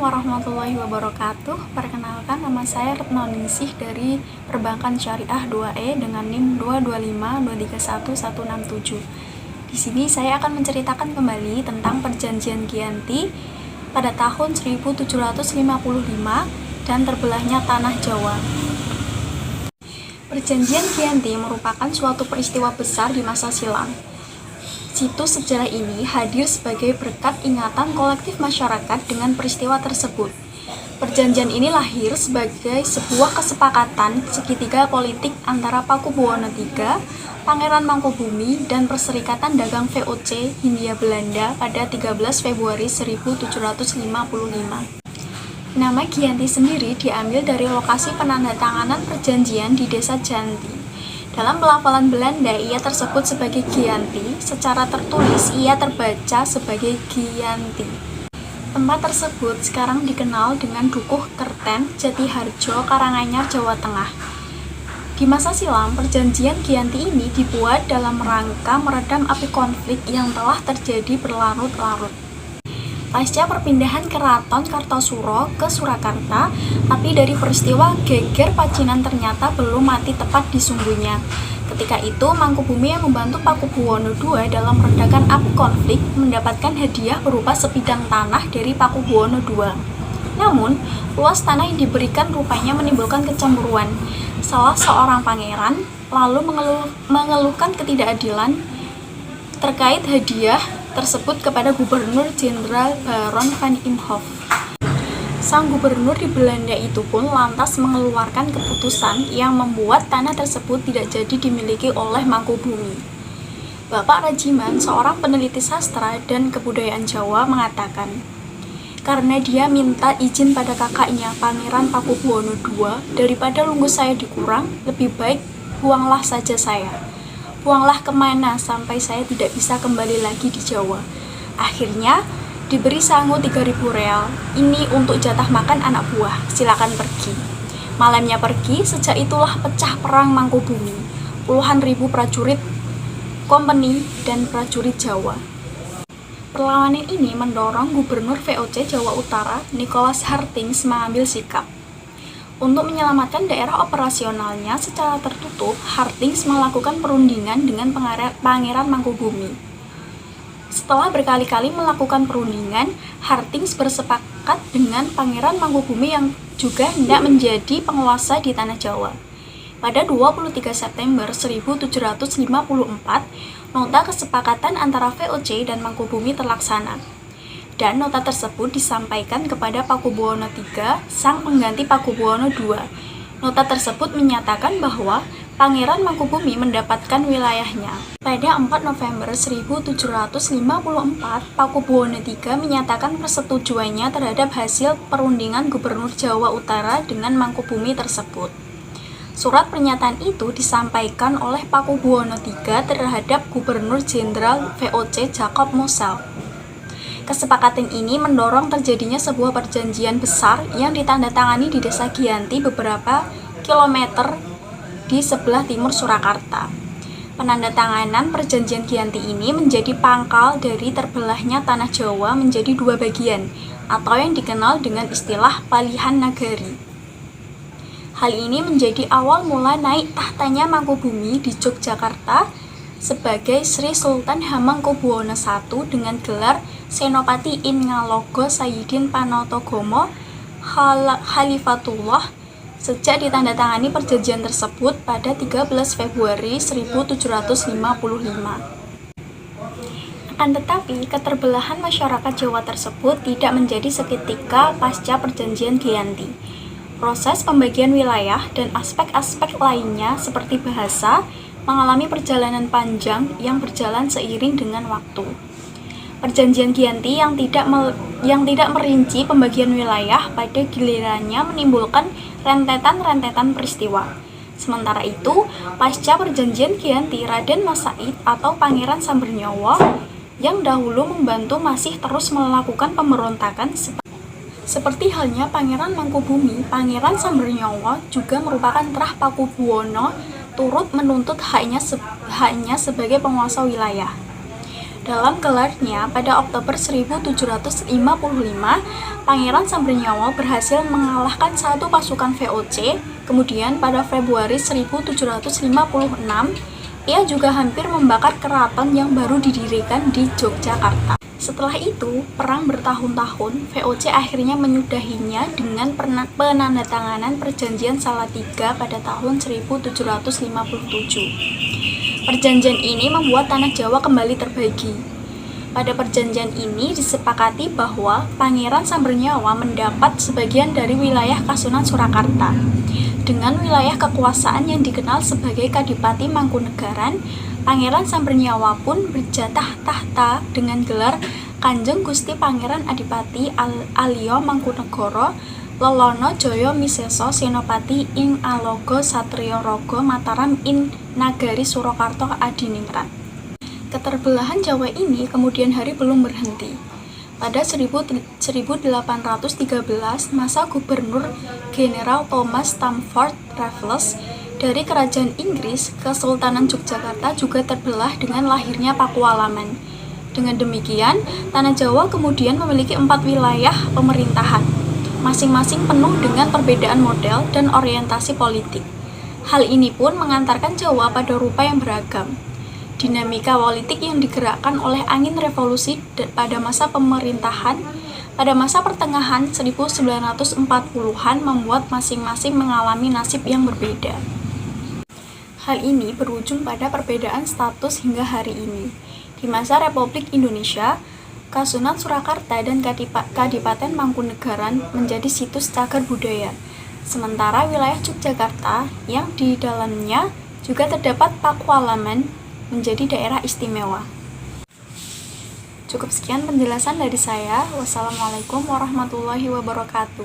warahmatullahi wabarakatuh. Perkenalkan, nama saya Retno Ningsih dari Perbankan Syariah 2E dengan NIM 225231167. Di sini saya akan menceritakan kembali tentang Perjanjian Giyanti pada tahun 1755 dan terbelahnya tanah Jawa. Perjanjian Giyanti merupakan suatu peristiwa besar di masa silam. Situs sejarah ini hadir sebagai berkat ingatan kolektif masyarakat dengan peristiwa tersebut. Perjanjian ini lahir sebagai sebuah kesepakatan segitiga politik antara Pakubuwono III, Pangeran Mangkubumi, dan Perserikatan Dagang VOC Hindia Belanda pada 13 Februari 1755. Nama Giyanti sendiri diambil dari lokasi penandatanganan perjanjian di Desa Janti. Dalam pelafalan Belanda, ia tersebut sebagai Giyanti. Secara tertulis, ia terbaca sebagai Giyanti. Tempat tersebut sekarang dikenal dengan Dukuh Kerten, Jatiharjo, Karanganyar, Jawa Tengah. Di masa silam, perjanjian Giyanti ini dibuat dalam rangka meredam api konflik yang telah terjadi berlarut-larut. Pasca perpindahan keraton Kartosuro ke Surakarta, api dari peristiwa geger Pacinan ternyata belum mati tepat di sumbunya. Ketika itu, Mangkubumi yang membantu Pakubuwono II dalam meredakan api konflik mendapatkan hadiah berupa sebidang tanah dari Pakubuwono II. Namun, luas tanah yang diberikan rupanya menimbulkan kecemburuan. Salah seorang pangeran lalu mengeluhkan ketidakadilan terkait hadiah tersebut kepada Gubernur Jenderal Baron van Imhoff. Sang gubernur di Belanda itu pun lantas mengeluarkan keputusan yang membuat tanah tersebut tidak jadi dimiliki oleh Mangkubumi. Bapak Rajiman, seorang peneliti sastra dan kebudayaan Jawa, mengatakan, karena dia minta izin pada kakaknya Pangeran Pakubuwono II, daripada lunggu saya dikurang, lebih baik buanglah saja saya. Buanglah kemana sampai saya tidak bisa kembali lagi di Jawa. Akhirnya diberi sangu 3.000 real. Ini untuk jatah makan anak buah. Silakan pergi. Malamnya pergi. Sejak itulah pecah perang Mangkubumi. Puluhan ribu prajurit kompeni dan prajurit Jawa. Perlawanan ini mendorong Gubernur VOC Jawa Utara Nicholas Hartings mengambil sikap. Untuk menyelamatkan daerah operasionalnya secara tertutup, Hartings melakukan perundingan dengan Pangeran Mangkubumi. Setelah berkali-kali melakukan perundingan, Hartings bersepakat dengan Pangeran Mangkubumi yang juga hendak menjadi penguasa di tanah Jawa. Pada 23 September 1754, nota kesepakatan antara VOC dan Mangkubumi terlaksana. Dan nota tersebut disampaikan kepada Pakubuwono III, sang pengganti Pakubuwono II. Nota tersebut menyatakan bahwa Pangeran Mangkubumi mendapatkan wilayahnya. Pada 4 November 1754, Pakubuwono III menyatakan persetujuannya terhadap hasil perundingan Gubernur Jawa Utara dengan Mangkubumi tersebut. Surat pernyataan itu disampaikan oleh Pakubuwono III terhadap Gubernur Jenderal VOC Jacob Mosel. Kesepakatan ini mendorong terjadinya sebuah perjanjian besar yang ditandatangani di Desa Giyanti beberapa kilometer di sebelah timur Surakarta. Penandatanganan perjanjian Giyanti ini menjadi pangkal dari terbelahnya tanah Jawa menjadi dua bagian, atau yang dikenal dengan istilah Palihan Nagari. Hal ini menjadi awal mula naik tahtanya Mangkubumi di Yogyakarta sebagai Sri Sultan Hamengkubuwono I dengan gelar Senopati in Ngalogo Sayyidin Panotogomo Khalifatullah sejak ditandatangani perjanjian tersebut pada 13 Februari 1755. Akan tetapi, keterbelahan masyarakat Jawa tersebut tidak menjadi seketika pasca perjanjian Giyanti. Proses pembagian wilayah dan aspek-aspek lainnya seperti bahasa mengalami perjalanan panjang yang berjalan seiring dengan waktu. Perjanjian Giyanti yang tidak merinci pembagian wilayah pada gilirannya menimbulkan rentetan-rentetan peristiwa. Sementara itu, pasca perjanjian Giyanti, Raden Mas Said atau Pangeran Sambernyawa yang dahulu membantu masih terus melakukan pemberontakan seperti halnya Pangeran Mangkubumi. Pangeran Sambernyawa juga merupakan terah Pakubuwono turut menuntut haknya sebagai penguasa wilayah. Dalam gelarnya pada Oktober 1755, Pangeran Sambernyawa berhasil mengalahkan satu pasukan VOC. Kemudian pada Februari 1756, ia juga hampir membakar keraton yang baru didirikan di Yogyakarta. Setelah itu, perang bertahun-tahun, VOC akhirnya menyudahinya dengan penandatanganan Perjanjian Salatiga pada tahun 1757. Perjanjian ini membuat tanah Jawa kembali terbagi. Pada perjanjian ini disepakati bahwa Pangeran Sambernyawa mendapat sebagian dari wilayah Kasunan Surakarta. Dengan wilayah kekuasaan yang dikenal sebagai Kadipati Mangkunegaran, Pangeran Sambernyawa pun berjatah tahta dengan gelar Kanjeng Gusti Pangeran Adipati Alio Mangkunegara Lelono Jaya Miseso Senopati ing Aloga Satriya Raga Mataram ing Nagari Surakarta Adiningrat. Keterbelahan Jawa ini kemudian hari belum berhenti. Pada 1813, masa Gubernur Jenderal Thomas Stamford Raffles dari Kerajaan Inggris, Kesultanan Yogyakarta juga terbelah dengan lahirnya Pakualaman. Dengan demikian, tanah Jawa kemudian memiliki 4 wilayah pemerintahan, masing-masing penuh dengan perbedaan model dan orientasi politik. Hal ini pun mengantarkan Jawa pada rupa yang beragam. Dinamika politik yang digerakkan oleh angin revolusi pada masa pemerintahan pada masa pertengahan 1940-an membuat masing-masing mengalami nasib yang berbeda. Hal ini berujung pada perbedaan status hingga hari ini. Di masa Republik Indonesia, Kasunan Surakarta dan Kadipaten Mangkunegaran menjadi situs cagar budaya. Sementara wilayah Yogyakarta yang di dalamnya juga terdapat Pakualaman menjadi daerah istimewa. Cukup sekian penjelasan dari saya. Wassalamualaikum warahmatullahi wabarakatuh.